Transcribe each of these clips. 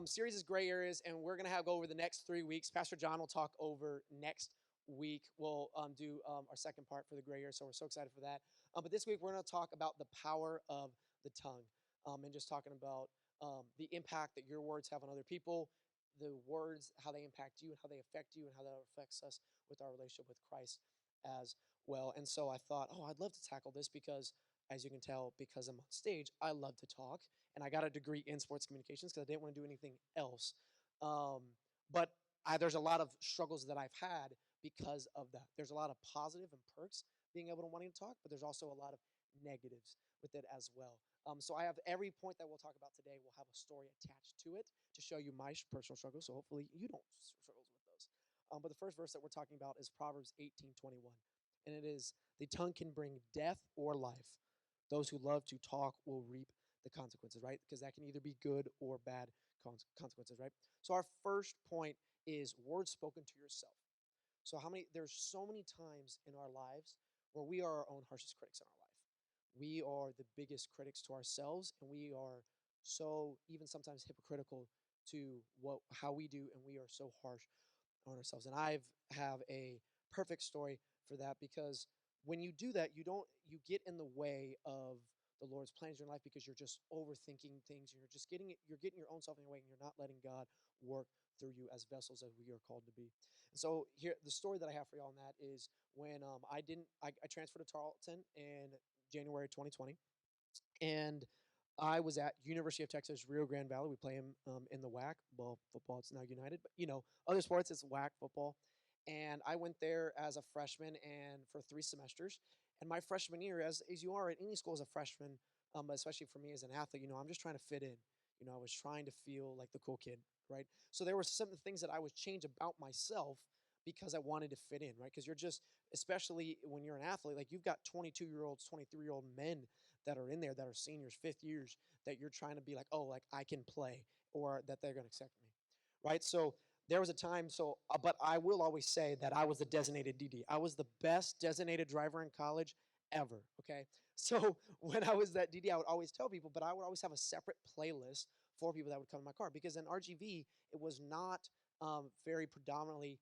series is Gray Areas, and we're going to go over the next 3 weeks. Pastor John will talk over next week. We'll do our second part for the Gray Areas, so we're so excited for that. But this week, we're going to talk about the power of the tongue and just talking about the impact that your words have on other people, the words, how they impact you and how they affect you and how that affects us with our relationship with Christ as well. And so I thought, I'd love to tackle this because, as you can tell, because I'm on stage, I love to talk. And I got a degree in sports communications because I didn't want to do anything else. But there's a lot of struggles that I've had because of that. There's a lot of positive and perks being able to wanting to talk, but there's also a lot of negatives with it as well. So I have every point that we'll talk about today will have a story attached to it to show you my personal struggles. So hopefully you don't struggle with those. But the first verse that we're talking about is Proverbs 18:21. And it is, the tongue can bring death or life. Those who love to talk will reap the consequences, right? Because that can either be good or bad consequences, right? So our first point is words spoken to yourself. So there's so many times in our lives where we are our own harshest critics in our life. We are the biggest critics to ourselves, and we are so even sometimes hypocritical to how we do, and we are so harsh on ourselves. And I have a perfect story for that, because when you do that, you get in the way of the Lord's plans in your life, because you're just overthinking things. You're getting your own self in your way, and you're not letting God work through you as vessels as we are called to be. And so here, the story that I have for y'all on that is when I transferred to Tarleton in January 2020, and I was at University of Texas Rio Grande Valley. We play in the WAC. Well, football, it's now United, but other sports, it's WAC football. And I went there as a freshman and for 3 semesters. And my freshman year, as you are at any school as a freshman, but especially for me as an athlete, I'm just trying to fit in. I was trying to feel like the cool kid, right? So there were some things that I would change about myself because I wanted to fit in, right? Because you're just, especially when you're an athlete, like you've got 22-year-olds, 23-year-old men that are in there that are seniors, 5th years, that you're trying to be like, like I can play, or that they're going to accept me, right? So there was a time, but I will always say that I was the designated DD. I was the best designated driver in college ever, okay? So when I was that DD, I would always tell people, but I would always have a separate playlist for people that would come in my car, because in RGV, it was not very predominantly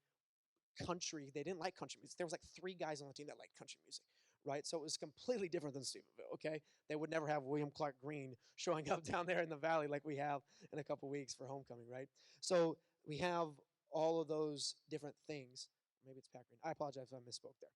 country. They didn't like country music. There was like 3 guys on the team that liked country music, right? So it was completely different than Stephenville, okay? They would never have William Clark Green showing up down there in the valley like we have in a couple weeks for homecoming, right? So we have all of those different things. Maybe it's Pat Green. I apologize if I misspoke there.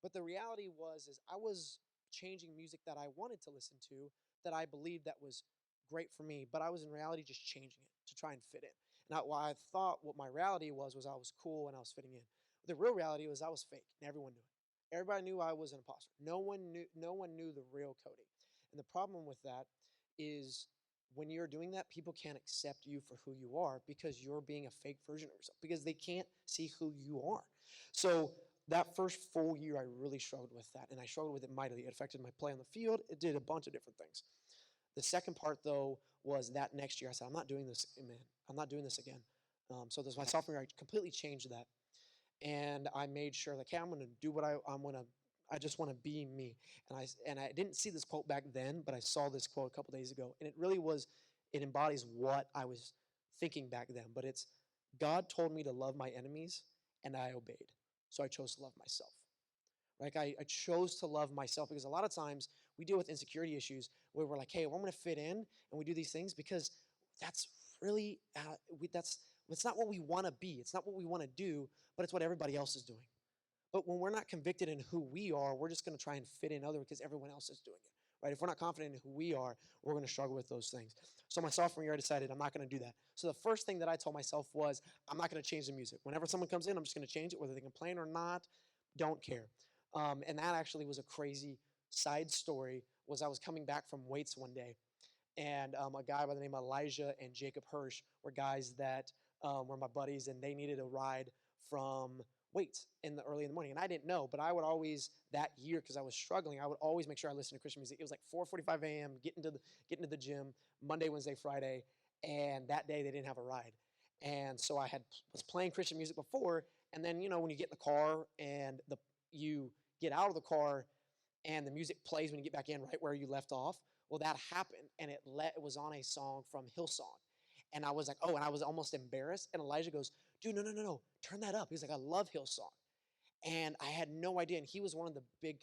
But the reality is I was changing music that I wanted to listen to, that I believed that was great for me, but I was in reality just changing it to try and fit in. Not what I thought what my reality was I was cool and I was fitting in. The real reality was I was fake, and everyone knew it. Everybody knew I was an imposter. No one knew the real Cody. And the problem with that is when you're doing that, people can't accept you for who you are because you're being a fake version of yourself, because they can't see who you are. So that first full year, I really struggled with that, and I struggled with it mightily. It affected my play on the field. It did a bunch of different things. The second part, though, was that next year I said, I'm not doing this, man. I'm not doing this again. So this was my sophomore year. I completely changed that. And I made sure, like, hey, I'm going to do what I just want to be me. And I didn't see this quote back then, but I saw this quote a couple days ago. And it embodies what I was thinking back then. But it's, God told me to love my enemies, and I obeyed. So I chose to love myself. Like I chose to love myself, because a lot of times we deal with insecurity issues where we're like, hey, well, I'm going to fit in, and we do these things because that's really, it's not what we want to be. It's not what we want to do, but it's what everybody else is doing. But when we're not convicted in who we are, we're just going to try and fit in other because everyone else is doing it, right? If we're not confident in who we are, we're going to struggle with those things. So my sophomore year, I decided I'm not going to do that. So the first thing that I told myself was, I'm not going to change the music. Whenever someone comes in, I'm just going to change it, whether they complain or not, don't care. And that actually was a crazy side story. I was coming back from weights one day, and a guy by the name of Elijah and Jacob Hirsch were guys that were my buddies, and they needed a ride from weights early in the morning. And I didn't know, but I would always, that year, because I was struggling, I would always make sure I listened to Christian music. It was like 4:45 a.m., getting to the gym, Monday, Wednesday, Friday, and that day they didn't have a ride. And so was playing Christian music before, and then, when you get in the car and you get out of the car and the music plays when you get back in right where you left off. Well, that happened, and it was on a song from Hillsong. And I was like, oh, and I was almost embarrassed. And Elijah goes, dude, no, no, no, no, turn that up. He's like, I love Hillsong. And I had no idea. And he was one of the big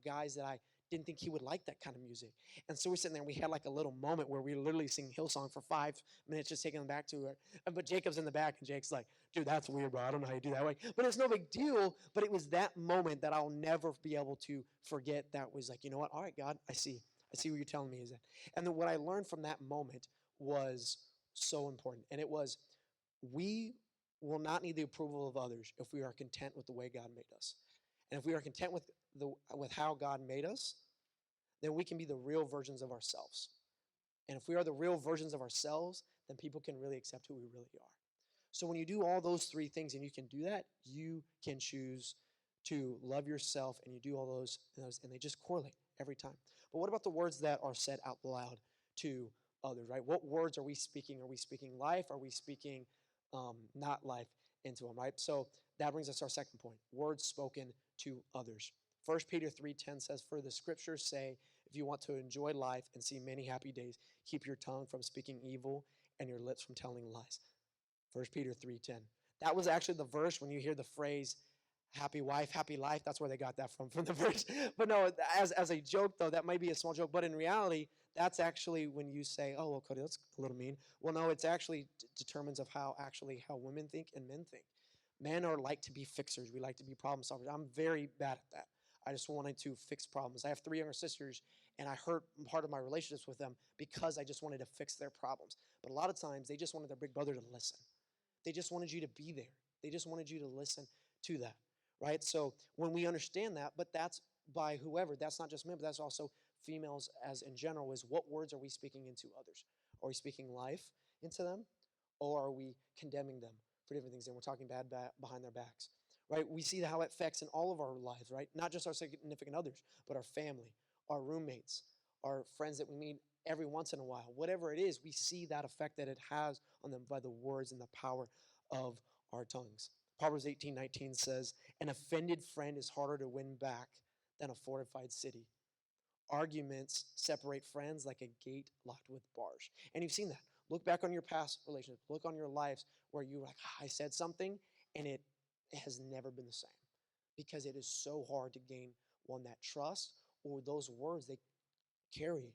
guys that I didn't think he would like that kind of music. And so we're sitting there and we had like a little moment where we were literally singing Hillsong for 5 minutes, just taking them back to her. But Jacob's in the back and Jake's like, dude, that's weird, bro. I don't know how you do that way. But it's no big deal. But it was that moment that I'll never be able to forget. That was like, you know what? All right, God, I see. I see what you're telling me is that. And then what I learned from that moment was so important. And it was, we will not need the approval of others if we are content with the way God made us. And if we are content with how God made us, then we can be the real versions of ourselves. And if we are the real versions of ourselves, then people can really accept who we really are. So when you do all those three things and you can do that, you can choose to love yourself, and you do all those, and they just correlate every time. But what about the words that are said out loud to others, right? What words are we speaking? Are we speaking life? Are we speaking not life into them, right? So that brings us to our second point, words spoken to others. 1 Peter 3:10 says, for the scriptures say, if you want to enjoy life and see many happy days, keep your tongue from speaking evil and your lips from telling lies. 1 Peter 3:10. That was actually the verse when you hear the phrase, happy wife, happy life. That's where they got that from the verse. But no, as a joke, though, that might be a small joke. But in reality, that's actually when you say, oh, well, Cody, that's a little mean. Well, no, it's actually determines of how women think and men think. Men are like to be fixers. We like to be problem solvers. I'm very bad at that. I just wanted to fix problems. I have 3 younger sisters, and I hurt part of my relationships with them because I just wanted to fix their problems. But a lot of times, they just wanted their big brother to listen. They just wanted you to be there. They just wanted you to listen to that, right? So when we understand that, but that's by whoever, that's not just men, but that's also females as in general, is what words are we speaking into others? Are we speaking life into them, or are we condemning them for different things? And we're talking bad behind their backs, right? We see how it affects in all of our lives, right? Not just our significant others, but our family, our roommates, our friends that we meet every once in a while. Whatever it is, we see that effect that it has on them by the words and the power of our tongues. Proverbs 18:19 says, an offended friend is harder to win back than a fortified city. Arguments separate friends like a gate locked with bars. And you've seen that. Look back on your past relationships. Look on your lives where you're like, I said something, and it has never been the same because it is so hard to gain one that trust, or those words they carry,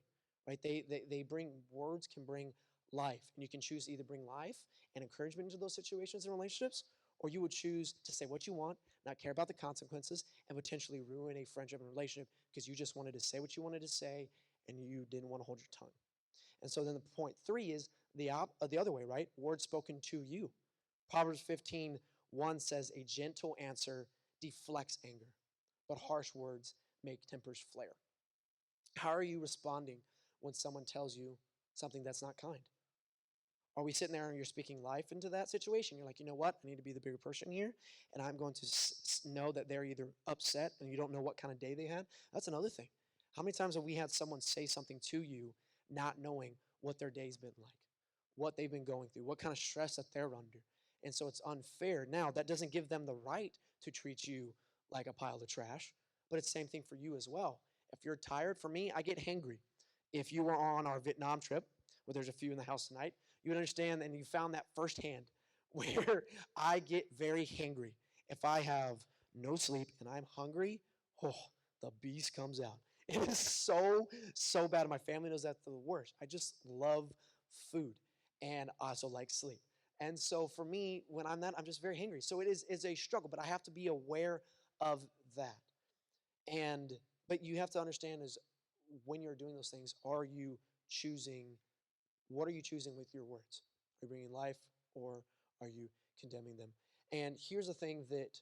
right? They bring, words can bring life, and you can choose to either bring life and encouragement into those situations and relationships, or you would choose to say what you want, not care about the consequences, and potentially ruin a friendship and relationship because you just wanted to say what you wanted to say and you didn't want to hold your tongue. And so then the point 3 is the other way, right? Words spoken to you. Proverbs 15:1 says, a gentle answer deflects anger, but harsh words make tempers flare. How are you responding when someone tells you something that's not kind? Are we sitting there and you're speaking life into that situation? You're like, you know what? I need to be the bigger person here, and I'm going to know that they're either upset and you don't know what kind of day they had. That's another thing. How many times have we had someone say something to you not knowing what their day's been like, what they've been going through, what kind of stress that they're under? And so it's unfair. Now, that doesn't give them the right to treat you like a pile of trash, but it's the same thing for you as well. If you're tired, for me, I get hangry. If you were on our Vietnam trip, well, there's a few in the house tonight, you would understand and you found that firsthand where I get very hangry. If I have no sleep and I'm hungry, oh, the beast comes out. It is so bad. My family knows that's the worst. I just love food and I also like sleep. And so for me, when I'm not, I'm just very hangry. So it's a struggle, but I have to be aware of that. And but you have to understand is when you're doing those things, are you choosing, what are you choosing with your words? Are you bringing life or are you condemning them? And here's the thing, that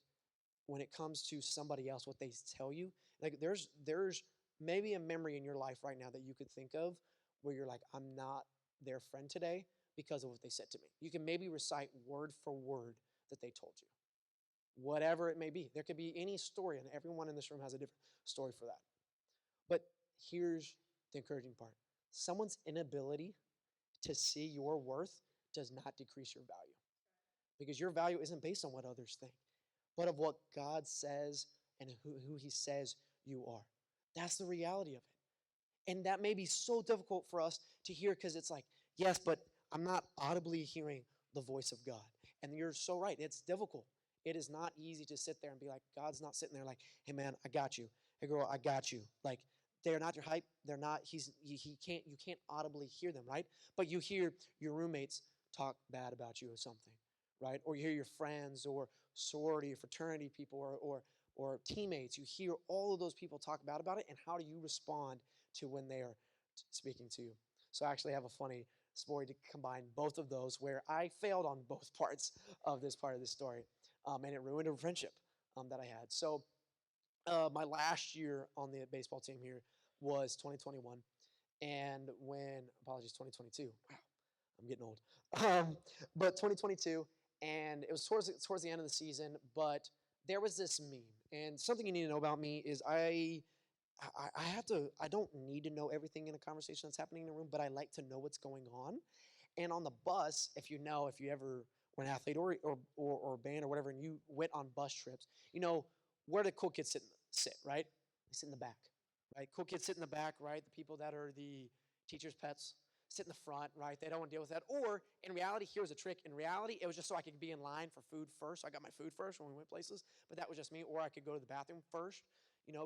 when it comes to somebody else, what they tell you, like there's maybe a memory in your life right now that you could think of where you're like, I'm not their friend today because of what they said to me. You can maybe recite word for word that they told you. Whatever it may be. There could be any story, and everyone in this room has a different story for that. But here's the encouraging part. Someone's inability to see your worth does not decrease your value, because your value isn't based on what others think, but of what God says and who he says you are. That's the reality of it. And that may be so difficult for us to hear because it's like, yes, but I'm not audibly hearing the voice of God. And you're so right. It's difficult. It is not easy to sit there and be like, God's not sitting there like, hey man, I got you. Hey girl, I got you. Like they're not your hype. They're not, he can't, you can't audibly hear them, right? But you hear your roommates talk bad about you or something, right? Or you hear your friends or sorority or fraternity people or teammates. You hear all of those people talk bad about it, and how do you respond to when they are speaking to you? So I actually have a funny story to combine both of those where I failed on both parts of this part of the story, and it ruined a friendship that I had. So my last year on the baseball team here was 2021, and when apologies 2022. Wow, I'm getting old. But 2022, and it was towards the end of the season. But there was this meme, and something you need to know about me is I have to I don't need to know everything in a conversation that's happening in a room, but I like to know what's going on. And on the bus, if you ever were an athlete or band or whatever, and you went on bus trips, where the cool kids sit, right? They sit in the back, right? Cool kids sit in the back, right? The people that are the teachers' pets sit in the front, right? They don't want to deal with that. Or in reality, here's a trick. In reality, it was just so I could be in line for food first. So I got my food first when we went places, but that was just me. Or I could go to the bathroom first,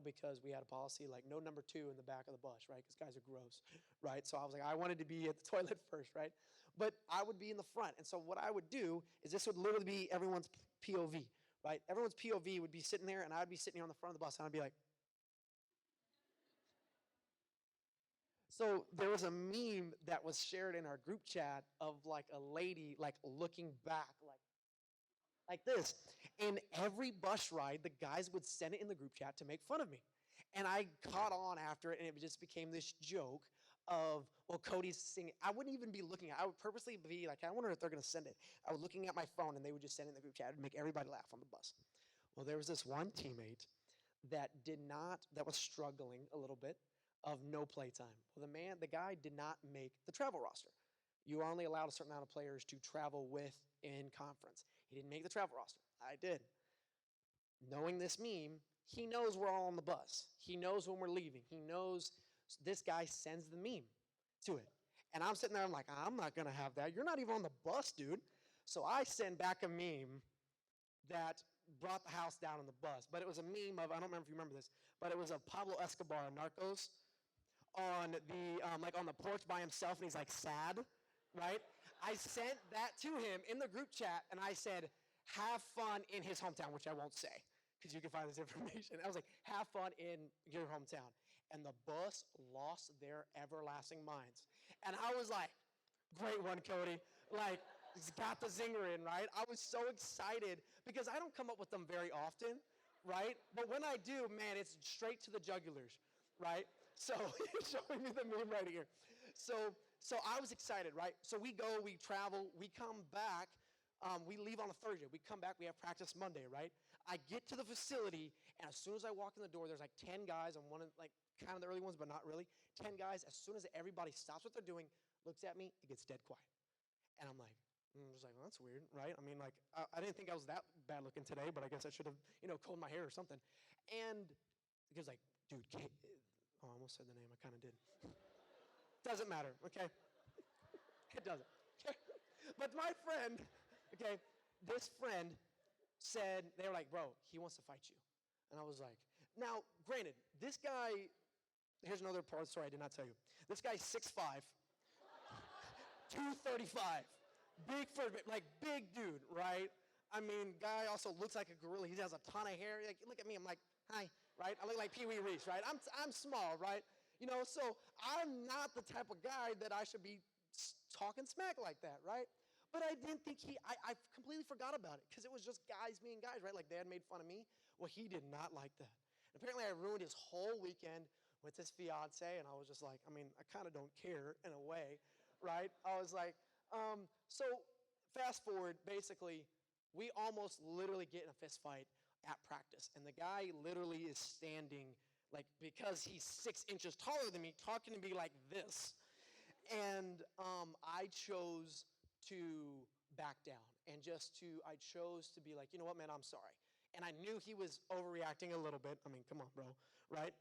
because we had a policy like no number two in the back of the bus, right? Because guys are gross, right? So I was like, I wanted to be at the toilet first, right? But I would be in the front. And so what I would do is this would literally be everyone's POV, right? Everyone's POV would be sitting there, and I'd be sitting here on the front of the bus, and I'd be like, so there was a meme that was shared in our group chat of like a lady like looking back like this. And every bus ride, the guys would send it in the group chat to make fun of me. And I caught on after it, and it just became this joke of, well, Cody's singing. I wouldn't even be looking at it. I would purposely be like, I wonder if they're going to send it. I was looking at my phone, and they would just send it in the group chat. It would make everybody laugh on the bus. Well, there was this one teammate that was struggling a little bit of no play time. Well, the guy did not make the travel roster. You are only allowed a certain amount of players to travel with in conference. He didn't make the travel roster. I did. Knowing this meme, he knows we're all on the bus. He knows when we're leaving. He knows this guy sends the meme to it. And I'm sitting there, I'm like, I'm not going to have that. You're not even on the bus, dude. So I send back a meme that brought the house down on the bus. But it was a meme of, I don't remember if you remember this, but it was of Pablo Escobar, Narcos, on on the porch by himself, and he's like sad, right? I sent that to him in the group chat, and I said, have fun in his hometown, which I won't say because you can find this information. I was like, have fun in your hometown. And the bus lost their everlasting minds. And I was like, great one, Cody. Like, he's got the zinger in, right? I was so excited because I don't come up with them very often, right? But when I do, man, it's straight to the jugulars, right? So he's showing me the meme right here. So I was excited, right? So we go, we travel, we come back. We leave on a Thursday. We come back, we have practice Monday, right? I get to the facility, and as soon as I walk in the door, there's like 10 guys. I'm one of like kind of the early ones, but not really. 10 guys. As soon as everybody stops what they're doing, looks at me, it gets dead quiet. And I'm like, just like, well, that's weird, right? I mean, like, I didn't think I was that bad looking today, but I guess I should have, combed my hair or something. And he was like, dude, I almost said the name. I kind of did. Doesn't matter, okay? It doesn't. But my friend, okay, this friend said, they were like, bro, he wants to fight you. And I was like, now, granted, this guy, here's another part of the story I did not tell you. This guy's 6'5", 235, big dude, right? I mean, guy also looks like a gorilla. He has a ton of hair. Like, look at me. I'm like, hi, right? I look like Pee Wee Reese, right? I'm small, right? So I'm not the type of guy that I should be talking smack like that, right? But I didn't think I completely forgot about it because it was just guys being guys, right? Like dad made fun of me. Well, he did not like that. And apparently I ruined his whole weekend with his fiance, and I was just like, I mean, I kind of don't care in a way, right? I was like, so fast forward, basically, we almost literally get in a fist fight at practice. And the guy literally is standing, like, because he's 6 inches taller than me, talking to me like this. And I chose to back down and I chose to be like, you know what, man, I'm sorry. And I knew he was overreacting a little bit. I mean, come on, bro, right?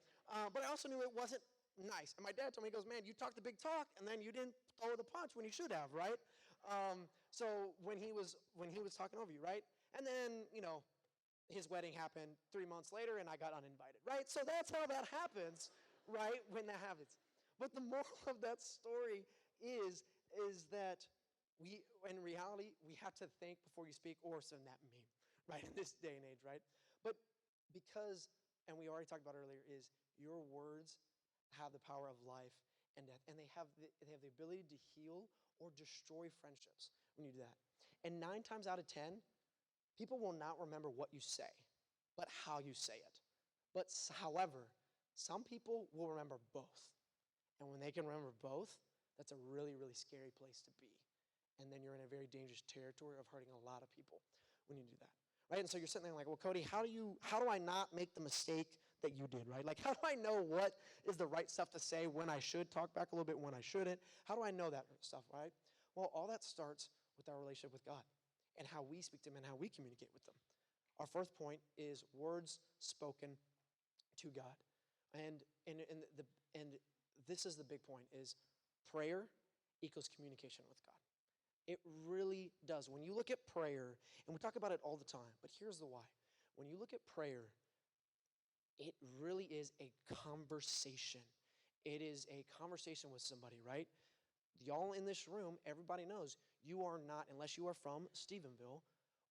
But I also knew it wasn't nice. And my dad told me, he goes, man, you talked the big talk, and then you didn't throw the punch when you should have, right? So when he was talking over you, right? And then, his wedding happened 3 months later, and I got uninvited, right? So that's how that happens, right? When that happens. But the moral of that story is that in reality, we have to think before you speak, or send that meme, right? In this day and age, right? But because, and we already talked about earlier, is your words have the power of life and death, and they have the ability to heal or destroy friendships when you do that. And 9 times out of 10, people will not remember what you say, but how you say it. But however, some people will remember both. And when they can remember both, that's a really, really scary place to be. And then you're in a very dangerous territory of hurting a lot of people when you do that. Right? And so you're sitting there like, well, Cody, how do I not make the mistake that you did, right? Like, how do I know what is the right stuff to say, when I should talk back a little bit, when I shouldn't? How do I know that stuff, right? Well, all that starts with our relationship with God and how we speak to him and how we communicate with them. Our first point is words spoken to God. And this is the big point, is prayer equals communication with God. It really does. When you look at prayer, and we talk about it all the time, but here's the why. When you look at prayer, it really is a conversation. It is a conversation with somebody, right? Y'all in this room, everybody knows you are not, unless you are from Stephenville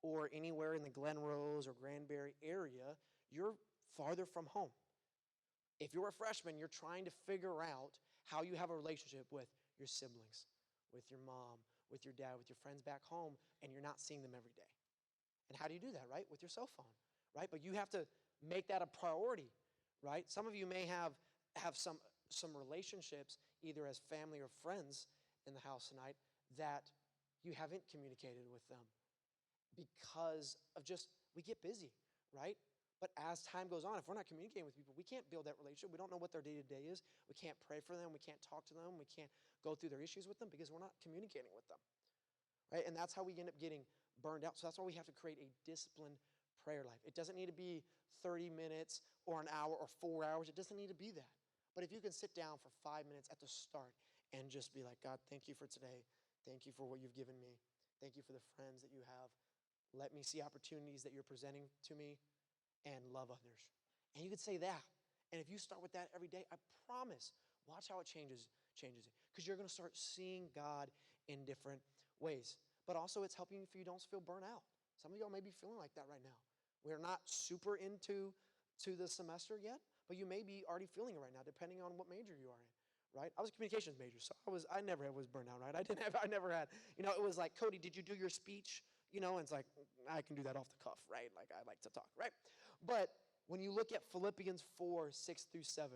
or anywhere in the Glen Rose or Granbury area, you're farther from home. If you're a freshman, you're trying to figure out how you have a relationship with your siblings, with your mom, with your dad, with your friends back home, and you're not seeing them every day. And how do you do that, right? With your cell phone, right? But you have to make that a priority, right? Some of you may have some relationships, either as family or friends in the house tonight, that you haven't communicated with them because of we get busy, right? But as time goes on, if we're not communicating with people, we can't build that relationship. We don't know what their day-to-day is. We can't pray for them. We can't talk to them. We can't go through their issues with them because we're not communicating with them, right? And that's how we end up getting burned out. So that's why we have to create a disciplined prayer life. It doesn't need to be 30 minutes or an hour or 4 hours. It doesn't need to be that. But if you can sit down for 5 minutes at the start and just be like, God, thank you for today. Thank you for what you've given me. Thank you for the friends that you have. Let me see opportunities that you're presenting to me, and love others. And you could say that. And if you start with that every day, I promise, watch how it changes it. Because you're going to start seeing God in different ways. But also it's helping you for you don't feel burnt out. Some of y'all may be feeling like that right now. We're not super into the semester yet, but you may be already feeling it right now, depending on what major you are in, right? I was a communications major, so I never was burnt out, right? I never had, it was like, Cody, did you do your speech? And it's like, I can do that off the cuff, right? Like, I like to talk, right? But when you look at Philippians 4, 6 through 7,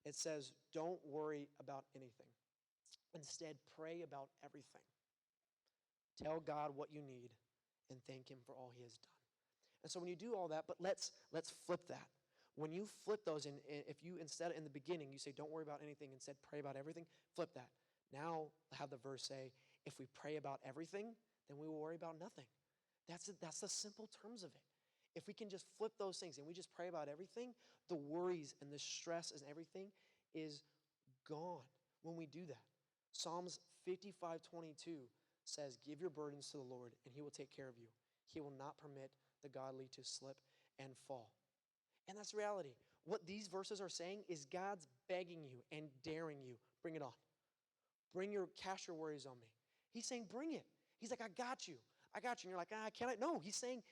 it says, don't worry about anything. Instead, pray about everything. Tell God what you need and thank him for all he has done. And so when you do all that, but let's flip that. When you flip those, and if you instead in the beginning, you say, don't worry about anything, instead pray about everything, flip that. Now have the verse say, if we pray about everything, then we will worry about nothing. That's the simple terms of it. If we can just flip those things and we just pray about everything, the worries and the stress and everything is gone when we do that. Psalms 55:22 says, give your burdens to the Lord and he will take care of you. He will not permit the godly to slip and fall. And that's reality. What these verses are saying is God's begging you and daring you, bring it on. Cast your worries on me. He's saying, bring it. He's like, I got you. I got you. And you're like, can I? No, he's saying,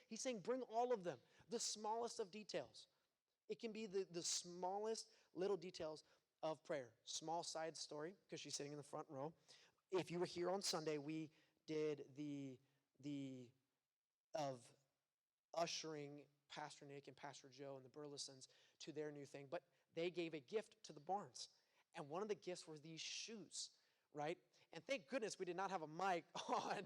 bring all of them. The smallest of details. It can be the smallest little details of prayer. Small side story, because she's sitting in the front row. If you were here on Sunday, we did of ushering Pastor Nick and Pastor Joe and the Burlesons to their new thing. But they gave a gift to the Barnes. And one of the gifts were these shoes, right? And thank goodness we did not have a mic on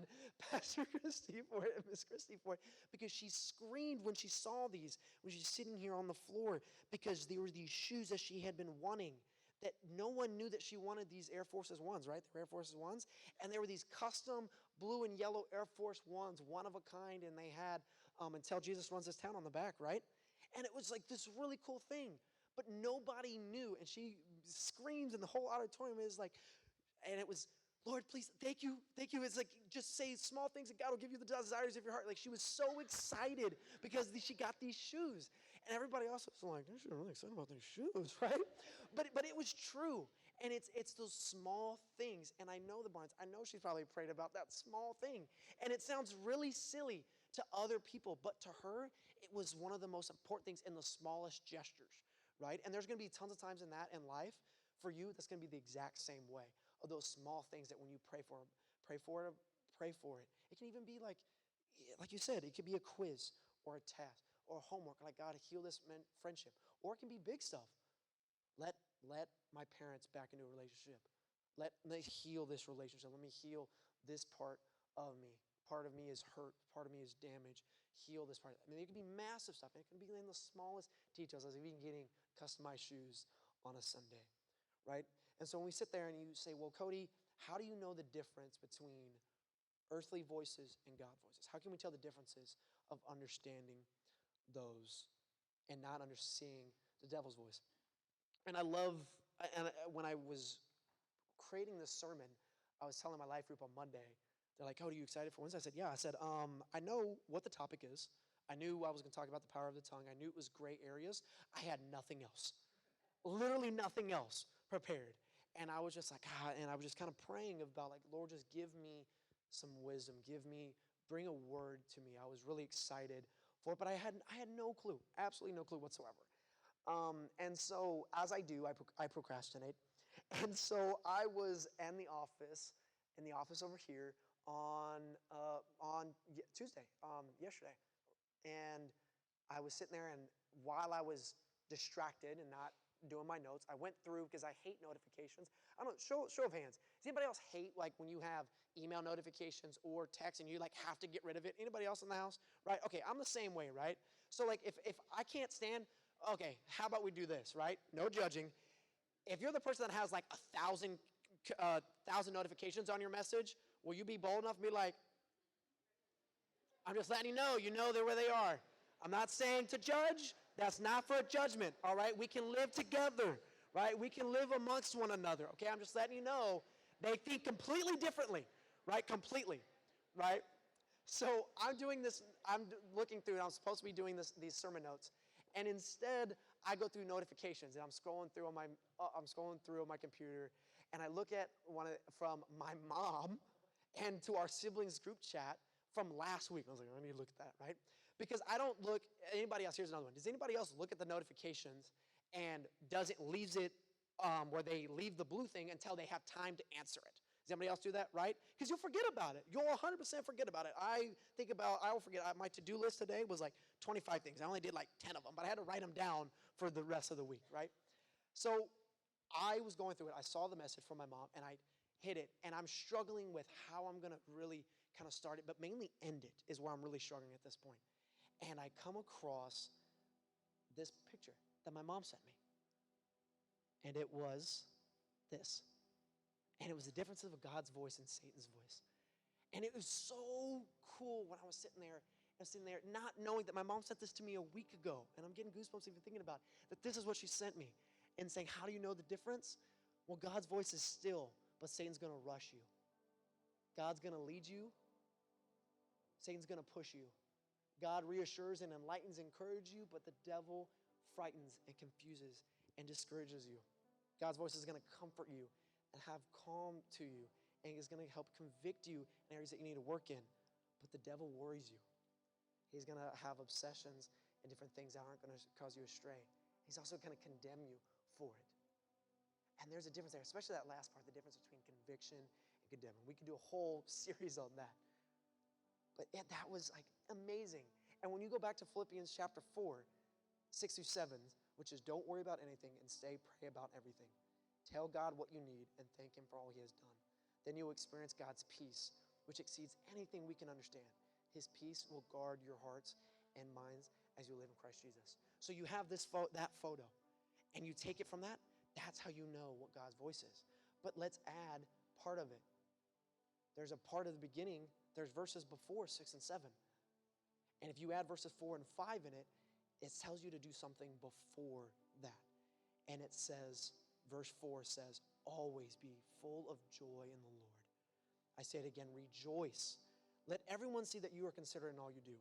Pastor Christy for it, Miss Christy for it, because she screamed when she saw these, when she's sitting here on the floor, because they were these shoes that she had been wanting, that no one knew that she wanted these Air Forces Ones, right? They were Air Forces Ones. And they were these custom blue and yellow Air Force Ones, one of a kind, and they had Until Jesus Runs This Town on the back, right? And it was like this really cool thing. But nobody knew. And she screams, and the whole auditorium is like, and it was, Lord, please, thank you, thank you. It's like, just say small things and God will give you the desires of your heart. Like, she was so excited because she got these shoes. And everybody else was like, she's really excited about these shoes, right? But it was true. And it's those small things. And I know the Barnes, I know she's probably prayed about that small thing. And it sounds really silly to other people, but to her, it was one of the most important things in the smallest gestures, right? And there's going to be tons of times in that in life for you that's going to be the exact same way, of those small things that when you pray for it. It can even be like you said, it could be a quiz or a task or a homework, like, God, heal this friendship. Or it can be big stuff. Let my parents back into a relationship. Let me heal this relationship. Let me heal this part of me. Part of me is hurt. Part of me is damaged. Heal this part. I mean, it can be massive stuff. And it can be in the smallest details, as even getting customized shoes on a Sunday, right? And so when we sit there and you say, well, Cody, how do you know the difference between earthly voices and God voices? How can we tell the differences of understanding those and not understanding the devil's voice? And I love, and when I was creating this sermon, I was telling my life group on Monday, they're like, Cody, are you excited for Wednesday? I said, yeah. I said, I know what the topic is. I knew I was going to talk about the power of the tongue. I knew it was gray areas. I had nothing else, literally nothing else prepared. And I was just like, and I was just kind of praying about, like, Lord, just give me some wisdom. Bring a word to me. I was really excited for it, but I had no clue, absolutely no clue whatsoever. And so, as I do, I procrastinate. And so I was in the office over here on Tuesday, yesterday. And I was sitting there, and while I was distracted and not doing my notes, I went through, because I hate notifications. I don't know, show of hands. Does anybody else hate, like, when you have email notifications or text and you, like, have to get rid of it? Anybody else in the house? Right? Okay, I'm the same way, right? So, like, if I can't stand, okay, how about we do this, right? No judging. If you're the person that has, like, 1,000 notifications on your message, will you be bold enough to be like, I'm just letting you know they're where they are. I'm not saying to judge. That's not for a judgment, all right? We can live together, right? We can live amongst one another, okay? I'm just letting you know they think completely differently, right? Completely, right? So I'm doing this, I'm looking through, and I'm supposed to be doing these sermon notes, and instead I go through notifications, and I'm scrolling through on my computer, and I look at one from my mom and to our siblings group chat from last week. I was like, I need to look at that, right? Because I don't look, anybody else, here's another one. Does anybody else look at the notifications and leaves it where they leave the blue thing until they have time to answer it? Does anybody else do that, right? Because you'll forget about it. You'll 100% forget about it. I will forget. My to-do list today was like 25 things. I only did like 10 of them, but I had to write them down for the rest of the week, right? So I was going through it. I saw the message from my mom, and I hit it, and I'm struggling with how I'm going to really kind of start it, but mainly end it is where I'm really struggling at this point. And I come across this picture that my mom sent me. And it was this. And it was the difference of God's voice and Satan's voice. And it was so cool when I was sitting there, not knowing that my mom sent this to me a week ago. And I'm getting goosebumps even thinking about it, that this is what she sent me. And saying, how do you know the difference? Well, God's voice is still, but Satan's going to rush you. God's going to lead you. Satan's going to push you. God reassures and enlightens and encourages you, but the devil frightens and confuses and discourages you. God's voice is going to comfort you and have calm to you, and is going to help convict you in areas that you need to work in. But the devil worries you. He's going to have obsessions and different things that aren't going to cause you astray. He's also going to condemn you for it. And there's a difference there, especially that last part, the difference between conviction and condemning. We could do a whole series on that. But that was like amazing. And when you go back to Philippians chapter 4, 6 through 7, which is don't worry about anything and pray about everything. Tell God what you need and thank him for all he has done. Then you'll experience God's peace, which exceeds anything we can understand. His peace will guard your hearts and minds as you live in Christ Jesus. So you have that photo, and you take it from that. That's how you know what God's voice is. But let's add part of it. There's a part of the beginning. There's verses before 6 and 7. And if you add verses 4 and 5 in it, it tells you to do something before that. And it says, verse 4 says, always be full of joy in the Lord. I say it again, rejoice. Let everyone see that you are considerate in all you do.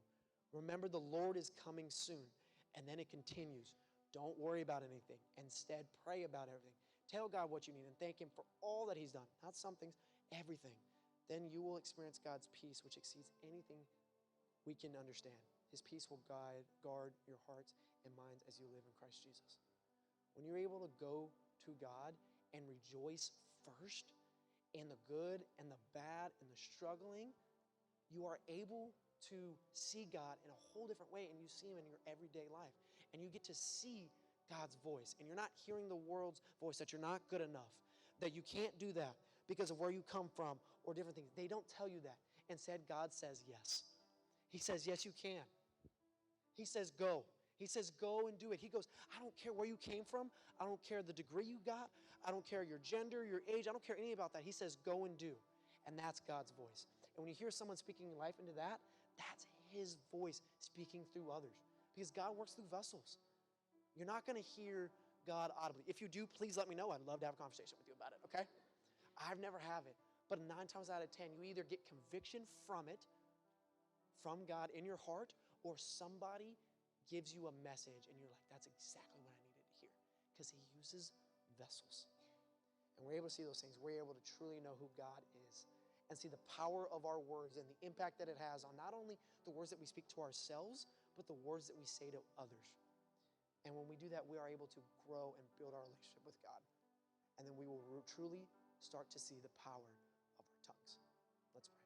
Remember, the Lord is coming soon. And then it continues. Don't worry about anything. Instead, pray about everything. Tell God what you need and thank him for all that he's done. Not some things, everything. Then you will experience God's peace, which exceeds anything we can understand. His peace will guard your hearts and minds as you live in Christ Jesus. When you're able to go to God and rejoice first in the good and the bad and the struggling, you are able to see God in a whole different way, and you see him in your everyday life. And you get to see God's voice, and you're not hearing the world's voice that you're not good enough, that you can't do that because of where you come from or different things. They don't tell you that. Instead, God says yes. He says, yes, you can. He says, go. He says, go and do it. He goes, I don't care where you came from. I don't care the degree you got. I don't care your gender, your age. I don't care any about that. He says, go and do. And that's God's voice. And when you hear someone speaking life into that, that's his voice speaking through others. Because God works through vessels. You're not going to hear God audibly. If you do, please let me know. I'd love to have a conversation with you about it, okay? I've never have it. But 9 times out of 10, you either get conviction from it, from God in your heart, or somebody gives you a message and you're like, that's exactly what I needed to hear. Because he uses vessels. And we're able to see those things. We're able to truly know who God is and see the power of our words and the impact that it has on not only the words that we speak to ourselves, but the words that we say to others. And when we do that, we are able to grow and build our relationship with God. And then we will truly start to see the power of our tongues. Let's pray.